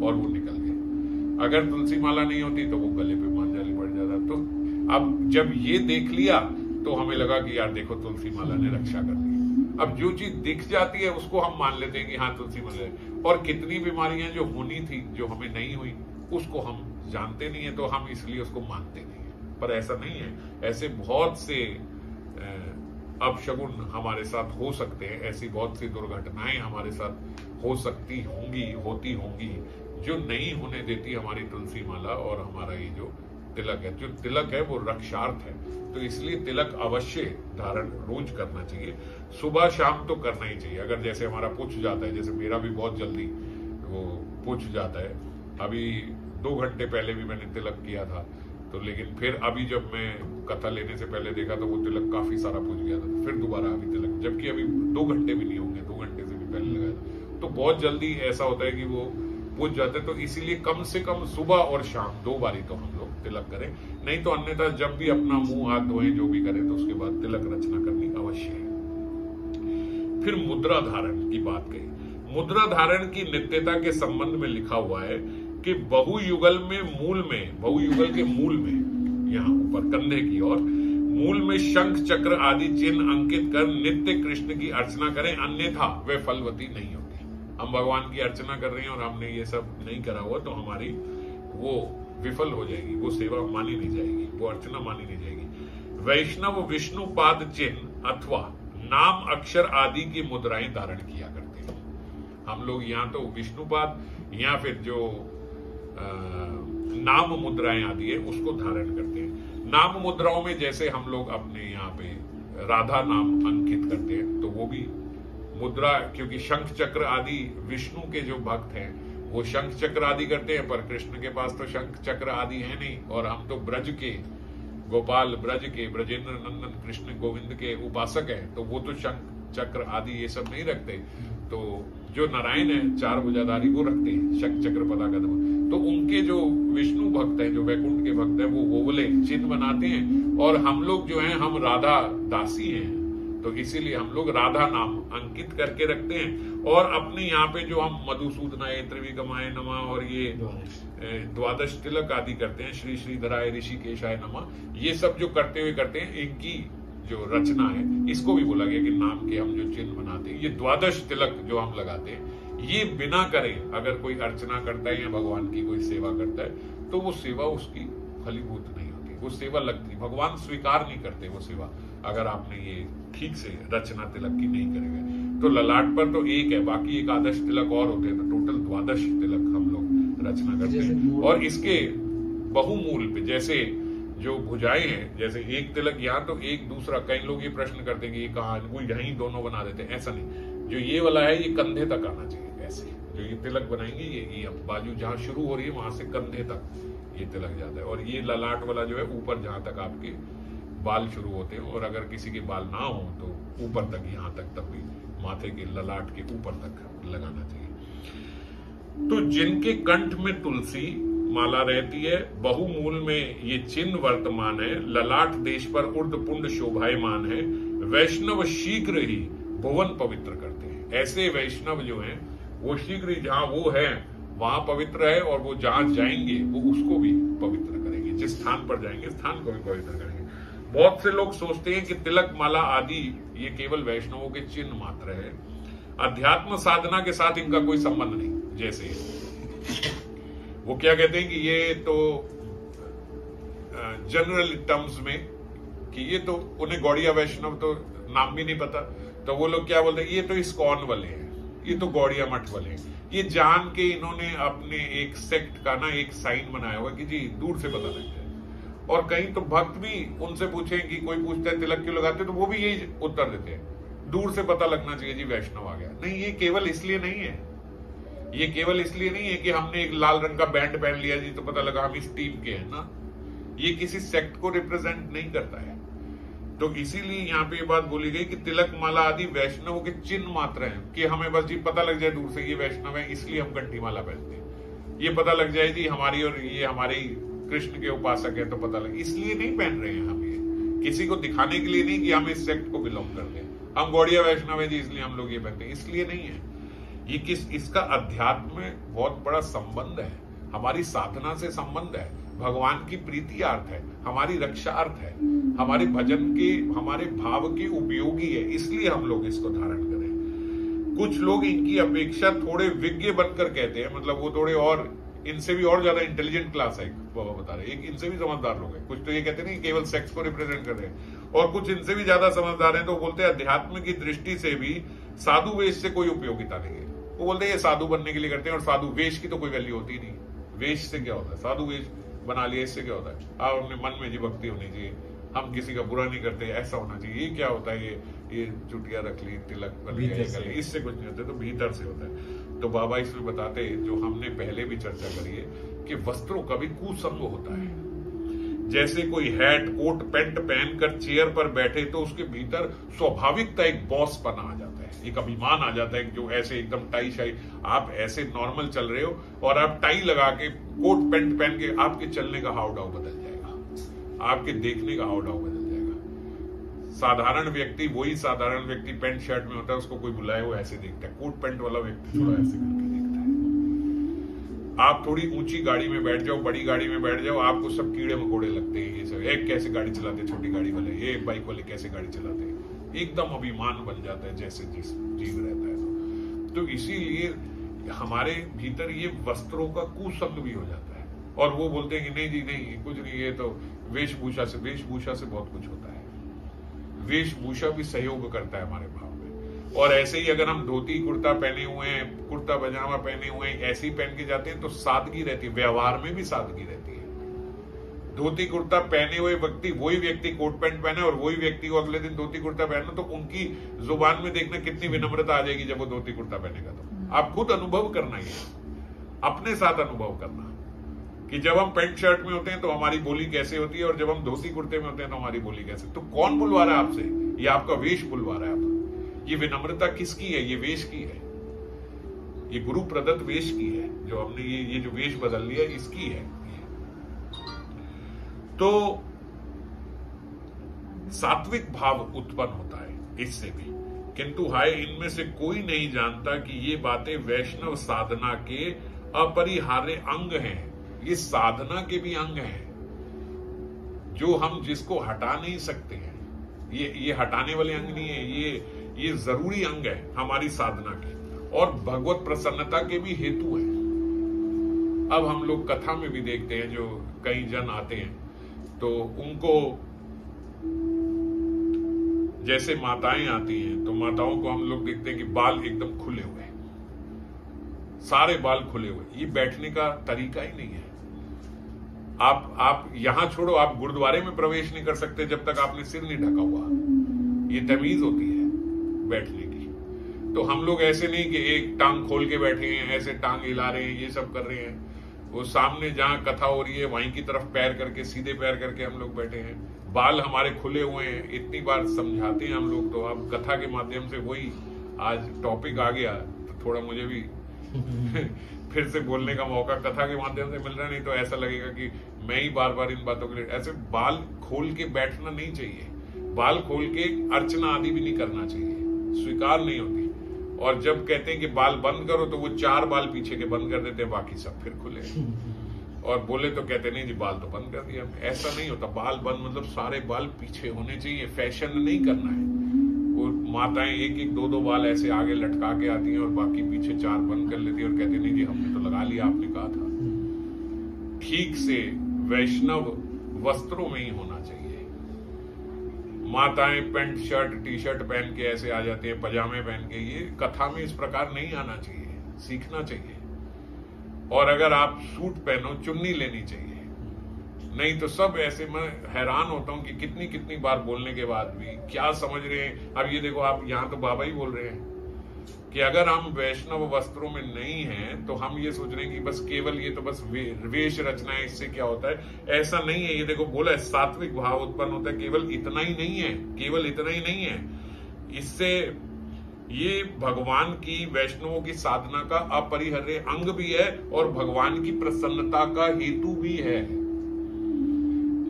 और वो निकल गया। अगर तुलसी माला नहीं होती तो वो गले पे मांझा लिपट जाता। तो अब जब ये देख लिया तो हमें लगा कि यार देखो तुलसी माला ने रक्षा कर दी। अब जो चीज दिख जाती है उसको हम मान लेते हैं कि हाँ तुलसी माला, और कितनी बीमारियां जो होनी थी जो हमें नहीं हुई उसको हम जानते नहीं है, तो हम इसलिए उसको मानते नहीं है। पर ऐसा नहीं है, ऐसे बहुत से अपशगुन हमारे साथ हो सकते हैं, ऐसी बहुत सी दुर्घटनाएं हमारे साथ हो सकती होंगी, होती होंगी, जो नहीं होने देती हमारी तुलसी माला और हमारा ये जो तिलक है। जो तिलक है वो रक्षार्थ है, तो इसलिए तिलक अवश्य धारण रोज करना चाहिए, सुबह शाम तो करना ही चाहिए। अगर जैसे हमारा पुछ जाता है, जैसे मेरा भी बहुत जल्दी वो पुछ जाता है, अभी 2 घंटे पहले भी मैंने तिलक किया था, तो लेकिन फिर अभी जब मैं कथा लेने से पहले देखा तो वो तिलक काफी सारा पुछ गया था, फिर दोबारा अभी तिलक, जबकि अभी 2 घंटे भी नहीं होंगे, 2 घंटे से भी पहले लगाया था। तो बहुत जल्दी ऐसा होता है कि वो पूछ जाते हैं, तो इसीलिए कम से कम सुबह और शाम 2 बारी तो हम लोग तिलक करें, नहीं तो अन्यथा जब भी अपना मुंह हाथ धोएं, जो भी करें, तो उसके बाद तिलक रचना करनी अवश्य है। फिर मुद्रा धारण की बात कही। मुद्रा धारण की नित्यता के संबंध में लिखा हुआ है कि बहुयुगल के मूल में, यहाँ ऊपर कंधे की ओर मूल में शंख चक्र आदि चिन्ह अंकित कर नित्य कृष्ण की अर्चना करें, अन्यथा वे फलवती नहीं होती। हम भगवान की अर्चना कर रहे हैं और हमने ये सब नहीं करा हुआ, तो हमारी वो विफल हो जाएगी, वो सेवा मानी नहीं जाएगी, वो अर्चना मानी नहीं जाएगी। वैष्णव विष्णु पाद चिन्ह अथवा नाम अक्षर आदि की मुद्राएं धारण किया करते हैं। हम लोग यहाँ तो विष्णुपाद या फिर जो नाम मुद्राएं आदि है उसको धारण करते हैं। नाम मुद्राओं में जैसे हम लोग अपने यहाँ पे राधा नाम अंकित करते हैं, तो वो भी मुद्रा, क्योंकि शंख चक्र आदि विष्णु के जो भक्त हैं वो शंख चक्र आदि करते हैं, पर कृष्ण के पास तो शंख चक्र आदि है नहीं, और हम तो ब्रज के गोपाल, ब्रज के ब्रजेंद्र नंदन कृष्ण गोविंद के उपासक हैं, तो वो तो शंख चक्र आदि ये सब नहीं रखते। तो जो नारायण है 4 भुजाधारी वो रखते हैं शंख चक्र पताका, तो उनके जो विष्णु भक्त हैं, जो वैकुंठ के भक्त हैं, वो बोले चिन्ह बनाते हैं, और हम लोग जो हैं हम राधा दासी हैं, तो इसीलिए हम लोग राधा नाम अंकित करके रखते हैं। और अपने यहाँ पे जो हम मधुसूदनाय त्रिविक्रमाय नमः और ये द्वादश तिलक आदि करते हैं, श्री श्रीधराय ऋषिकेशाय नमः, ये सब जो करते हैं, इनकी जो रचना है, इसको भी बोला गया कि नाम के हम जो चिन्ह बनाते हैं, ये द्वादश तिलक जो हम लगाते हैं, ये बिना करे अगर कोई अर्चना करता है या भगवान की कोई सेवा करता है, तो वो सेवा उसकी फलीभूत नहीं होती, वो सेवा लगती, भगवान स्वीकार नहीं करते वो सेवा, अगर आपने ये ठीक से रचना तिलक की नहीं करेंगे। तो ललाट पर तो एक है, बाकी एकादश तिलक और होते हैं, तो टोटल द्वादश तिलक हम लोग रचना करते हैं। और इसके बहुमूल पे जैसे जो भुजाएं हैं, जैसे एक तिलक यहाँ तो एक दूसरा, कई लोग ये प्रश्न करते हैं कि ये कहाँ, वो यहीं दोनों बना देते हैं, ऐसा नहीं। जो ये वाला है ये कंधे तक आना चाहिए, ऐसे जो ये तिलक बनाएंगे ये बाजू जहां शुरू हो रही है वहां से कंधे तक ये तिलक जाता है, और ये ललाट वाला जो है ऊपर जहां तक आपके बाल शुरू होते हैं, और अगर किसी के बाल ना हो तो ऊपर तक, यहाँ तक तब भी माथे के ललाट के ऊपर तक लगाना चाहिए। तो जिनके कंठ में तुलसी माला रहती है, बहुमूल में ये चिन्ह वर्तमान है, ललाट देश पर ऊर्ध्वपुंड शोभायमान है, वैष्णव शीघ्र ही भुवन पवित्र करते हैं। ऐसे वैष्णव जो हैं वो शीघ्र ही जहां वो है वहां पवित्र है, और वो जहां जाएंगे वो उसको भी पवित्र करेंगे, जिस स्थान पर जाएंगे स्थान को भी पवित्र करेंगे। बहुत से लोग सोचते हैं कि तिलक माला आदि ये केवल वैष्णवों के चिन्ह मात्र है, अध्यात्म साधना के साथ इनका कोई संबंध नहीं। जैसे वो क्या कहते हैं कि ये तो जनरल टर्म्स में कि ये तो उन्हें गौड़िया वैष्णव तो नाम भी नहीं पता, तो वो लोग क्या बोलते हैं, ये तो इस्कॉन वाले हैं, ये तो गौड़िया मठ वाले हैं। ये जान के इन्होंने अपने एक सेक्ट का ना एक साइन बनाया हुआ कि जी दूर से पता लग जाए। और कहीं तो भक्त भी उनसे पूछे कि कोई पूछता है तिलक क्यों लगाते, तो वो भी यही उत्तर देते हैं, दूर से पता लगना चाहिए जी वैष्णव आ गया। नहीं, ये केवल इसलिए नहीं है, ये केवल इसलिए नहीं है कि हमने एक लाल रंग का बैंड पहन लिया जी तो पता लगा हम इस टीम के हैं ना, ये किसी सेक्ट को रिप्रेजेंट नहीं करता है। तो इसीलिए यहाँ पे ये बात बोली गई कि तिलक माला आदि वैष्णव के चिन्ह मात्र हैं, कि हमें बस जी पता लग जाए दूर से ये वैष्णव है, इसलिए हम कंठी माला पहनते हैं। ये पता लग जाए जी हमारी और ये हमारे कृष्ण के उपासक है तो पता लगे, इसलिए नहीं पहन रहे हैं हम ये, किसी को दिखाने के लिए नहीं कि हम इस सेक्ट को बिलोंग करते हैं, हम गौड़िया वैष्णव है जी इसलिए हम लोग ये पहनते हैं, इसलिए नहीं है। ये इसका अध्यात्म में बहुत बड़ा संबंध है, हमारी साधना से संबंध है, भगवान की प्रीतियार्थ है, हमारी रक्षार्थ है, हमारे भजन के, हमारे भाव के उपयोगी है, इसलिए हम लोग इसको धारण करें। कुछ लोग इनकी अपेक्षा थोड़े विज्ञ बनकर कहते हैं, मतलब वो थोड़े और इनसे भी और ज्यादा इंटेलिजेंट क्लास है, बाबा बता रहे, एक इनसे भी समझदार लोग हैं। कुछ तो ये कहते नहीं केवल सेक्स को रिप्रेजेंट कर रहे हैं, और कुछ इनसे भी ज्यादा समझदार हैं तो बोलते हैं अध्यात्म की दृष्टि से भी साधु वेश से कोई उपयोगिता नहीं है। वो बोलते हैं ये साधु बनने के लिए करते हैं, और साधु वेश की तो कोई वैल्यू होती नहीं। वेश से क्या होता है? साधु वेश बना लिया, इससे क्या होता है? आप अपने मन में जी भक्ति होनी चाहिए, हम किसी का बुरा नहीं करते, ऐसा होना चाहिए। ये क्या होता है? ये चुटिया रख ली, तिलक कर लिया, इससे कुछ नहीं होता, तो भीतर से होता है। तो बाबा इसमें बताते, जो हमने पहले भी चर्चा करी है, कि वस्त्रों का भी कुसंग होता है। जैसे कोई हैट कोट पैंट पहनकर चेयर पर बैठे तो उसके भीतर स्वाभाविकता एक बॉस पना आ जाता है, एक अभिमान आ जाता है। जो ऐसे एकदम टाई शाई, आप ऐसे नॉर्मल चल रहे हो और आप टाई लगा के कोट पैंट पहन के, आपके चलने का हाव डाव बदल जाएगा, आपके देखने का हाव डाव बदल जाएगा। साधारण व्यक्ति, वही साधारण व्यक्ति पैंट शर्ट में होता है, उसको कोई बुलाए वो ऐसे देखता है, कोट पैंट वाला व्यक्ति थोड़ा ऐसे करके देखता है। आप थोड़ी ऊंची गाड़ी में बैठ जाओ, बड़ी गाड़ी में बैठ जाओ, आपको सब कीड़े मकोड़े लगते हैं। ये सब एक कैसे गाड़ी चलाते, छोटी गाड़ी वाले, ये बाइक वाले कैसे गाड़ी चलाते हैं, एकदम अभिमान बन जाता है जैसे जिस जीव रहता है। तो इसीलिए हमारे भीतर ये वस्त्रों का कुसंग भी हो जाता है, और वो बोलते हैं कि नहीं जी नहीं, कुछ नहीं, ये तो वेशभूषा से बहुत कुछ होता है। वेशभूषा भी सहयोग करता है हमारे भाव में। और ऐसे ही अगर हम धोती कुर्ता पहने हुए हैं, कुर्ता पजामा पहने हुए हैं, ऐसे ही पहन के जाते हैं तो सादगी रहती है, व्यवहार में भी सादगी रहती है। धोती कुर्ता पहने हुए व्यक्ति, वही व्यक्ति कोट पैंट पहने और वही व्यक्ति को अगले दिन धोती कुर्ता पहनना, तो उनकी जुबान में देखना कितनी विनम्रता आ जाएगी जब वो धोती कुर्ता पहनेगा। तो आप खुद अनुभव करना, ये अपने साथ अनुभव करना कि जब हम पैंट शर्ट में होते हैं तो हमारी बोली कैसे होती है, और जब हम धोती कुर्ते में होते हैं तो हमारी बोली कैसे। तो कौन बुलवा रहा है आपसे? ये आपका वेश बुलवा रहा है आपको। ये विनम्रता किसकी है? ये वेश की है, ये गुरु प्रदत्त वेश की है, जो हमने ये जो वेश बदल लिया इसकी है। तो सात्विक भाव उत्पन्न होता है इससे भी, किंतु हाय इनमें से कोई नहीं जानता कि ये बातें वैष्णव साधना के अपरिहार्य अंग हैं। ये साधना के भी अंग हैं, जो हम जिसको हटा नहीं सकते हैं। ये हटाने वाले अंग नहीं है, ये जरूरी अंग है हमारी साधना के, और भगवत प्रसन्नता के भी हेतु है। अब हम लोग कथा में भी देखते हैं, जो कई जन आते हैं तो उनको, जैसे माताएं आती हैं तो माताओं को हम लोग देखते हैं कि बाल एकदम खुले हुए, सारे बाल खुले हुए। ये बैठने का तरीका ही नहीं है। आप यहां छोड़ो, आप गुरुद्वारे में प्रवेश नहीं कर सकते जब तक आपने सिर नहीं ढका हुआ। ये तमीज होती है बैठने की। तो हम लोग ऐसे नहीं कि एक टांग खोल के बैठे हैं, ऐसे टांग हिला रहे हैं, ये सब कर रहे हैं। वो सामने जहां कथा हो रही है वहीं की तरफ पैर करके, सीधे पैर करके हम लोग बैठे हैं, बाल हमारे खुले हुए हैं। इतनी बार समझाते हैं हम लोग, तो अब कथा के माध्यम से वही आज टॉपिक आ गया, तो थोड़ा मुझे भी फिर से बोलने का मौका कथा के माध्यम से मिल रहा, नहीं तो ऐसा लगेगा कि मैं ही बार बार इन बातों के लिए। ऐसे बाल खोल के बैठना नहीं चाहिए, बाल खोल के अर्चना आदि भी नहीं करना चाहिए, स्वीकार नहीं होती। और जब कहते हैं कि बाल बंद करो तो वो 4 बाल पीछे के बंद कर देते हैं, बाकी सब फिर खुले। और बोले तो कहते नहीं जी बाल तो बंद कर दिया। ऐसा नहीं होता, बाल बंद मतलब सारे बाल पीछे होने चाहिए, फैशन नहीं करना है। वो माताएं 1-1, 2-2 बाल ऐसे आगे लटका के आती हैं और बाकी पीछे 4 बंद कर लेती है और कहती नहीं जी हमने तो लगा लिया, आपने कहा था। ठीक से वैष्णव वस्त्रों में ही होना चाहिए। माताएं पैंट शर्ट टी शर्ट पहन के ऐसे आ जाती है, पजामे पहन के, ये कथा में इस प्रकार नहीं आना चाहिए, सीखना चाहिए। और अगर आप सूट पहनो, चुन्नी लेनी चाहिए, नहीं तो सब ऐसे। मैं हैरान होता हूं कि कितनी कितनी बार बोलने के बाद भी क्या समझ रहे हैं। अब ये देखो, आप यहां तो बाबा ही बोल रहे हैं कि अगर हम वैष्णव वस्त्रों में नहीं हैं तो हम ये सोच रहे हैं कि बस केवल ये तो बस वेश रचना है, इससे क्या होता है। ऐसा नहीं है। ये देखो बोला है सात्विक भाव उत्पन्न होता है, केवल इतना ही नहीं है, केवल इतना ही नहीं है। इससे ये भगवान की, वैष्णवों की साधना का अपरिहार्य अंग भी है और भगवान की प्रसन्नता का हेतु भी है।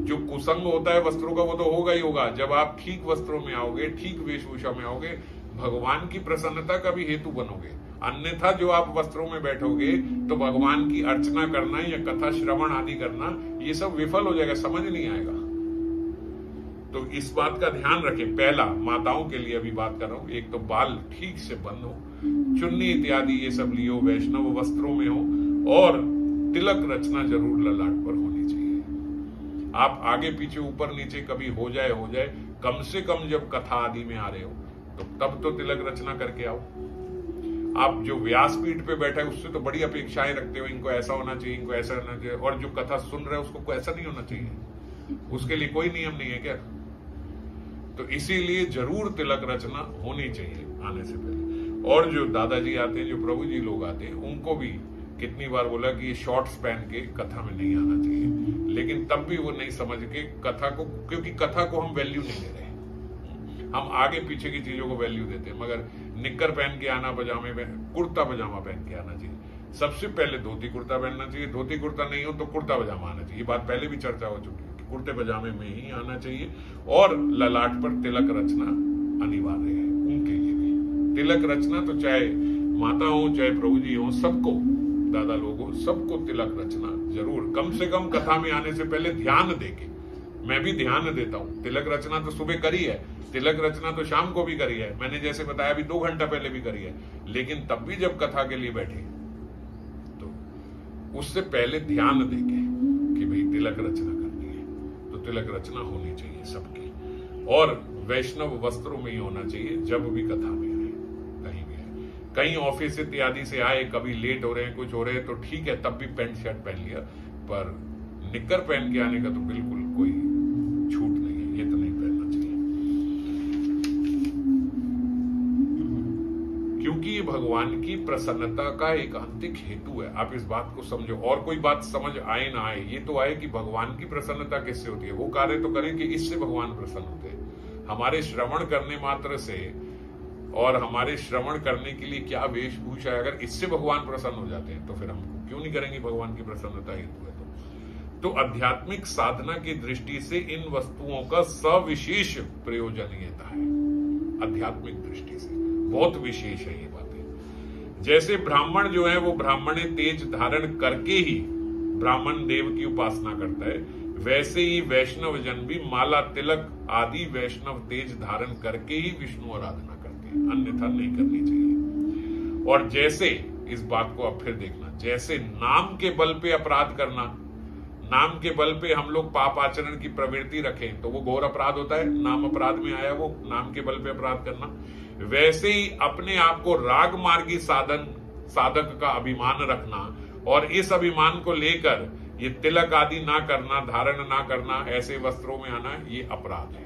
जो कुसंग होता है वस्त्रों का वो तो होगा ही होगा। जब आप ठीक वस्त्रों में आओगे, ठीक वेशभूषा में आओगे, भगवान की प्रसन्नता का भी हेतु बनोगे। अन्यथा जो आप वस्त्रों में बैठोगे तो भगवान की अर्चना करना या कथा श्रवण आदि करना, ये सब विफल हो जाएगा, समझ नहीं आएगा। तो इस बात का ध्यान रखें। पहला, माताओं के लिए अभी बात कर रहा हूं, एक तो बाल ठीक से बंद हो, चुन्नी इत्यादि ये सब लियो, वैष्णव वस्त्रों में हो, और तिलक रचना जरूर ललाट पर होनी चाहिए। आप आगे पीछे ऊपर नीचे कभी हो जाए, कम से कम जब कथा आदि में आ रहे हो तो तब तो तिलक रचना करके आओ। आप जो व्यासपीठ पे बैठे हैं उससे तो बड़ी अपेक्षाएं रखते हो, इनको ऐसा होना चाहिए, इनको ऐसा होना चाहिए, और जो कथा सुन रहे हैं उसको ऐसा नहीं होना चाहिए। उसके लिए कोई नियम नहीं है क्या? तो इसीलिए जरूर तिलक रचना होनी चाहिए आने से पहले। और जो दादाजी आते हैं, जो प्रभु जी लोग आते हैं, उनको भी कितनी बार बोला कि ये शॉर्ट्स पहन के कथा में नहीं आना चाहिए, लेकिन तब भी वो नहीं समझ के कथा को, क्योंकि कथा को हम वैल्यू नहीं दे रहे, हम आगे पीछे की चीजों को वैल्यू देते हैं। मगर निक्कर पहन के आना, पजामे में कुर्ता पजामा पहन के आना चाहिए। सबसे पहले धोती कुर्ता पहनना चाहिए, धोती कुर्ता नहीं हो तो कुर्ता पजामा आना चाहिए। ये बात पहले भी चर्चा हो चुकी है कि कुर्ते पजामे में ही आना चाहिए। और ललाट पर तिलक रचना अनिवार्य है उनके लिए भी। तिलक रचना तो चाहे माता हो चाहे प्रभु जी हो, सबको, दादा लोगों, सबको तिलक रचना जरूर, कम से कम कथा में आने से पहले ध्यान देके। मैं भी ध्यान देता हूं। तिलक रचना तो सुबह करी है, तिलक रचना तो शाम को भी करी है, मैंने जैसे बताया अभी 2 घंटा पहले भी करी है। लेकिन तब भी जब कथा के लिए बैठे तो उससे पहले ध्यान देके कि भाई तिलक रचना करनी है, तो तिलक रचना होनी चाहिए सबकी। और वैष्णव वस्त्रों में ही होना चाहिए जब भी कथा में आए, कहीं भी आए। कहीं ऑफिस इत्यादि से आए, कभी लेट हो रहे हैं, कुछ हो रहे हैं, तो ठीक है, तब भी पैंट शर्ट पहन लिया, पर निक्कर पहन के आने का तो बिल्कुल कोई छूट नहीं है, ये तो नहीं पहनना चाहिए। क्योंकि ये भगवान की प्रसन्नता का एक आंतरिक हेतु है। आप इस बात को समझो, और कोई बात समझ आए ना आए, ये तो आए कि भगवान की प्रसन्नता किससे होती है। वो कार्य तो करें कि इससे भगवान प्रसन्न होते हैं। हमारे श्रवण करने मात्र से, और हमारे श्रवण करने के लिए क्या वेशभूषा है, अगर इससे भगवान प्रसन्न हो जाते हैं तो फिर हम क्यों नहीं करेंगे भगवान की प्रसन्नता हेतु है। तो आध्यात्मिक साधना की दृष्टि से इन वस्तुओं का सविशेष प्रयोजनीयता है। आध्यात्मिक दृष्टि से बहुत विशेष है ये बातें। जैसे ब्राह्मण जो है वो ब्राह्मण तेज धारण करके ही ब्राह्मण देव की उपासना करता है, वैसे ही वैष्णव जन भी माला तिलक आदि वैष्णव तेज धारण करके ही विष्णु आराधना करते हैं, अन्यथा नहीं करनी चाहिए। और जैसे, इस बात को अब फिर देखना, जैसे नाम के बल पे अपराध करना, नाम के बल पे हम लोग पाप आचरण की प्रवृत्ति रखें तो वो घोर अपराध होता है, नाम अपराध में आया वो, नाम के बल पे अपराध करना। वैसे ही अपने आप को राग मार्गी साधक का अभिमान रखना और इस अभिमान को लेकर ये तिलक आदि ना करना, धारण ना करना, ऐसे वस्त्रों में आना, ये अपराध है।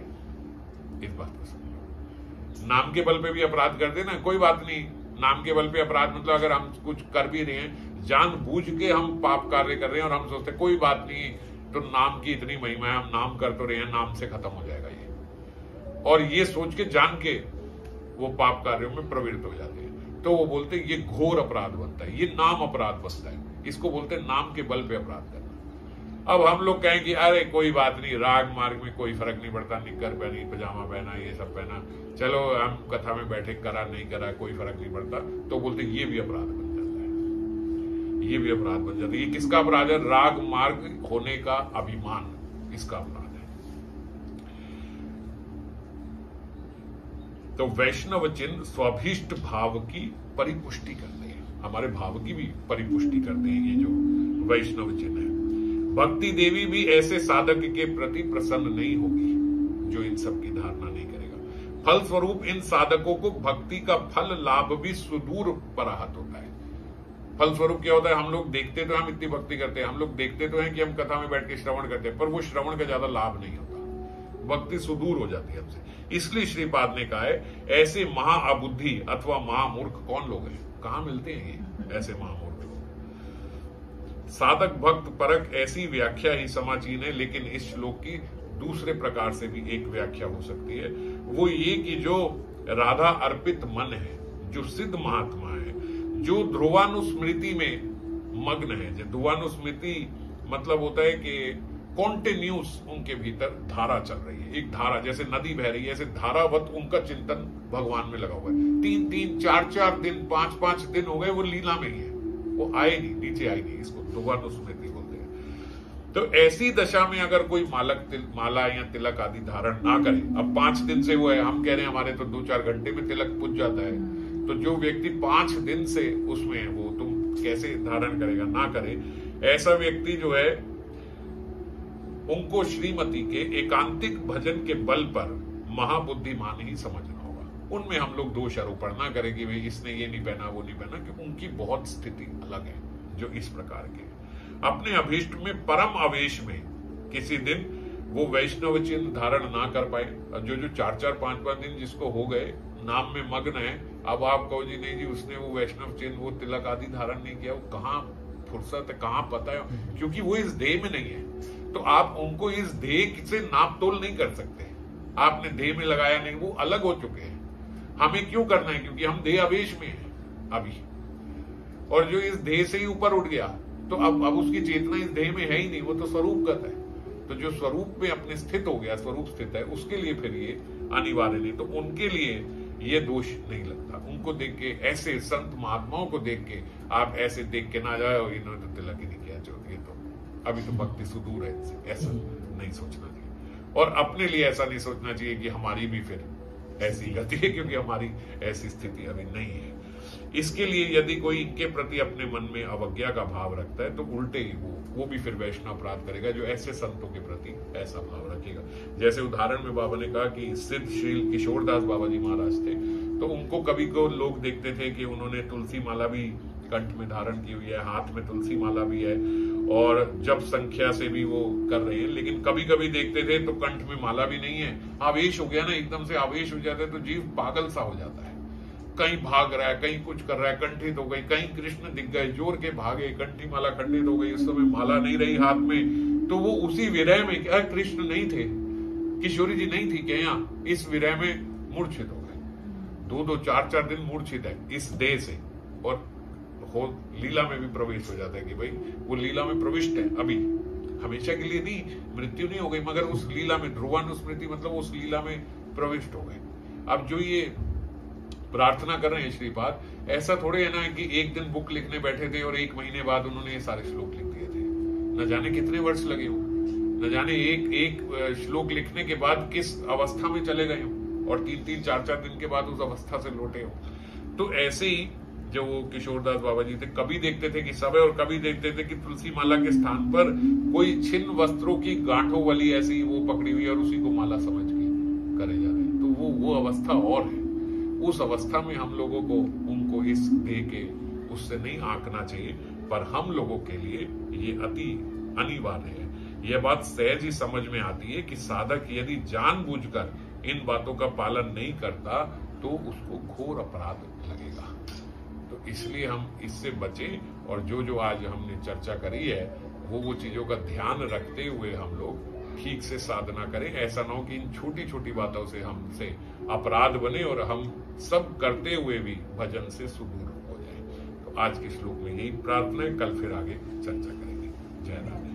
इस बात को समझो। नाम के बल पे भी अपराध कर देना, कोई बात नहीं। नाम के बल पे अपराध मतलब अगर हम कुछ कर भी रहे हैं, जानबूझ के हम पाप कार्य कर रहे हैं और हम सोचते कोई बात नहीं, तो नाम की इतनी महिमा है, हम नाम कर तो रहे हैं, नाम से खत्म हो जाएगा ये, और ये सोच के जान के वो पाप कार्यों में प्रवृत्त हो जाते हैं, तो वो बोलते हैं ये घोर अपराध बनता है, ये नाम अपराध बनता है। इसको बोलते हैं नाम के बल पे अपराध करना। अब हम लोग कहें कि अरे कोई बात नहीं, राग मार्ग में कोई फर्क नहीं पड़ता, निक्कर पहनी, पजामा पहना, ये सब पहना, चलो हम कथा में बैठे, करा नहीं करा कोई फर्क नहीं पड़ता, तो बोलते ये भी अपराध बन जाता है, ये भी अपराध बन जाता है। ये किसका अपराध है? राग मार्ग होने का अभिमान, इसका अपराध है। तो वैष्णव चिन्ह स्वाभीष्ट भाव की परिपुष्टि करते हैं, हमारे भाव की भी परिपुष्टि करते हैं ये जो वैष्णव चिन्ह है। भक्ति देवी भी ऐसे साधक के प्रति प्रसन्न नहीं होगी जो इन सब की धारणा नहीं करेगा। फल स्वरूप इन साधकों को भक्ति का फल लाभ भी सुदूर पराहत होता है। फल स्वरूप क्या होता है? हम लोग देखते तो हम इतनी भक्ति करते हैं, हम लोग देखते तो हैं कि हम कथा में बैठ के श्रवण करते हैं, पर वो श्रवण का ज्यादा लाभ नहीं होता, भक्ति सुदूर हो जाती है हमसे। इसलिए श्रीपाद ने कहा है ऐसे महाअबुद्धि अथवा महामूर्ख कौन लोग हैं, कहां मिलते हैं ये ऐसे महामूर्ख लोग? साधक भक्त परक ऐसी व्याख्या ही समाचीन है, लेकिन इस श्लोक की दूसरे प्रकार से भी एक व्याख्या हो सकती है, वो ये कि जो राधा अर्पित मन है, जो सिद्ध महात्मा है, जो ध्रुवानुस्मृति में मग्न है। जो ध्रुवानुस्मृति मतलब होता है कि कॉन्टिन्यूस उनके भीतर धारा चल रही है, एक धारा जैसे नदी बह रही है, ऐसे धारावत उनका चिंतन भगवान में लगा हुआ है। 3-3, 4-4 दिन, 5-5 दिन हो गए वो लीला में ही है, वो आए नहीं, नीचे आई नहीं, इसको ध्रुवानुस्मृति बोलते हैं। तो ऐसी दशा में अगर कोई माला या तिलक आदि धारण ना करे, अब 5 दिन से वो है, हम कह रहे हैं हमारे तो 2-4 घंटे में तिलक पुज जाता है, तो जो व्यक्ति 5 दिन से उसमें है वो तुम कैसे धारण करेगा? ना करे। ऐसा व्यक्ति जो है उनको श्रीमती के एकांतिक भजन के बल पर महाबुद्धिमान ही समझना होगा। उनमें हम लोग दोष आरोपण ना करें कि भाई इसने ये नहीं पहना वो नहीं पहना, क्योंकि उनकी बहुत स्थिति अलग है जो इस प्रकार के। अपने अभीष्ट में परम आवेश में किसी दिन वो वैष्णव चिन्ह धारण ना कर पाए, जो 4-4, 5-5 दिन जिसको हो गए नाम में मग्न है, अब आप कहो जी नहीं जी उसने वो वैष्णव चिन्ह वो तिलक आदि धारण नहीं किया, वो कहाँ फुर्सत है, कहाँ पता है, क्योंकि वो इस देह में नहीं है। तो आप उनको इस देह से नाप तोल नहीं कर सकते। आपने देह में लगाया नहीं, वो अलग हो चुके हैं। हमें क्यों करना है, क्योंकि हम देह आवेश में हैं अभी, और जो इस देह से ही ऊपर उठ गया तो अब उसकी चेतना इस देह में है ही नहीं, वो तो स्वरूपगत है। तो जो स्वरूप में अपने स्थित हो गया, स्वरूप स्थित है, उसके लिए फिर ये अनिवार्य नहीं। तो उनके लिए ये दोष नहीं लगता। उनको देख के, ऐसे संत महात्माओं को देख के आप ऐसे देख के ना जाओ इन्होंने तो तिलक ही नहीं किया, जो ये तो अभी तो भक्ति सुदूर है इनसे, ऐसा नहीं सोचना चाहिए। और अपने लिए ऐसा नहीं सोचना चाहिए कि हमारी भी फिर ऐसी गति है, क्योंकि हमारी ऐसी स्थिति अभी नहीं है। इसके लिए यदि कोई इनके प्रति अपने मन में अवज्ञा का भाव रखता है तो उल्टे ही वो भी फिर वैष्णव अपराध करेगा, जो ऐसे संतों के प्रति ऐसा भाव रखेगा। जैसे उदाहरण में बाबा ने कहा कि सिद्ध श्री किशोरदास बाबा जी महाराज थे, तो उनको कभी को लोग देखते थे कि उन्होंने तुलसी माला भी कंठ में धारण की हुई है, हाथ में तुलसी माला भी है, और जब संख्या से भी वो कर रहे हैं, लेकिन कभी कभी देखते थे तो कंठ में माला भी नहीं है। आवेश हो गया ना, एकदम से आवेश हो जाता है तो जीव पागल सा हो जाता है, कहीं भाग रहा है, कहीं कुछ कर रहा है, कंठित हो गई, कहीं कृष्ण दिख गए, जोर के भागे, कंठी माला खंडित हो गई, उस समय माला नहीं रही हाथ में, तो वो उसी विरह में, क्या कृष्ण नहीं थे, किशोरी जी नहीं थी क्या यहाँ, इस विरह में मूर्छित हो गए। 2-2, 4-4 दिन मूर्छित है इस देह से, और लीला में भी प्रवेश हो जाता है कि भाई वो लीला में प्रविष्ट है, अभी हमेशा के लिए नहीं, मृत्यु नहीं हो गई, मगर उस लीला में ध्रुवानुस्मृति मतलब उस लीला में प्रविष्ट हो गए। अब जो ये प्रार्थना कर रहे हैं श्रीपाद, ऐसा थोड़े है ना कि एक दिन बुक लिखने बैठे थे और 1 महीने बाद उन्होंने ये सारे श्लोक लिख दिए थे। न जाने कितने वर्ष लगे हो, न जाने एक श्लोक लिखने के बाद किस अवस्था में चले गए हो, और 3-3, 4-4 दिन के बाद उस अवस्था से लौटे हो। तो ऐसे ही जो वो किशोरदास बाबा जी थे, कभी देखते थे कि सब है, और कभी देखते थे कि तुलसी माला के स्थान पर कोई छिन्न वस्त्रों की गांठों वाली ऐसी वो पकड़ी हुई और उसी को माला समझ के करे जा रहे। तो वो अवस्था और है। उस अवस्था में हम लोगों को उनको इस देह के उससे नहीं आंकना चाहिए, पर हम लोगों के लिए ये अति अनिवार्य है। यह बात सहज ही समझ में आती है कि साधक यदि जानबूझकर इन बातों का पालन नहीं करता तो उसको घोर अपराध लगेगा। तो इसलिए हम इससे बचें, और जो आज हमने चर्चा करी है वो चीजों का ध्यान रखते हुए हम लोग ठीक से साधना करें। ऐसा ना हो कि इन छोटी छोटी बातों से हमसे अपराध बने और हम सब करते हुए भी भजन से सुदूर हो जाए। तो आज के श्लोक में यही प्रार्थना है, कल फिर आगे चर्चा करेंगे। जय राम।